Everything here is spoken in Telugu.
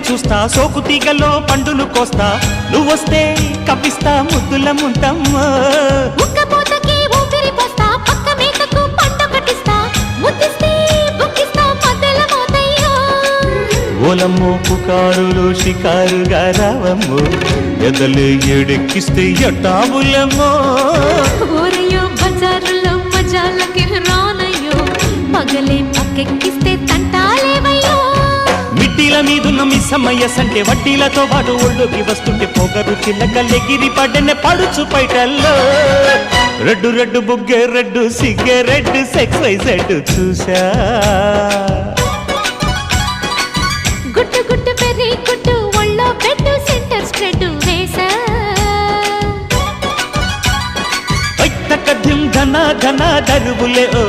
చూస్తా సోకు తీగలో పండులు కోస్తా నువ్వొస్తే కప్పిస్తా ముద్దుల ముంతమ్మో ఉక్కపోతకి ఊపిరి పోస్తా పక్క మేకకు పంట కట్టిస్తా ముద్దిస్తే బుక్కిస్తా మధ్యల మోతయ్యో ఓలమ్మో పుకారులు షికారుగా రావమ్మో ఎదలు ఎడెక్కిస్తే ఎట్టాబులమ్మో ఊరయ్యో బజారులో మజాలకి రానయ్యో పగలే పక్కెక్కిస్తే తంటాలేవయ్యో మిట్టిల మీదున్న మిస్సమ్మయ్య సంటే వడ్డీలతో పాటు ఒళ్ళోకి వస్తుంటే పొగరు చిల్లకల్లెగిరి పడ్డనే పడుచు పైటల్లో రెడ్డు రెడ్డు బుగ్గే రెడ్డు సిగ్గే రెడ్డు సెక్సైజెడ్ చూసా గుట్టు గుట్టు పెరి గుట్టు ఒళ్ళో బెడ్డు సెంటర్ స్ప్రెడ్ వేసా ధన ధన దరువులే ఓ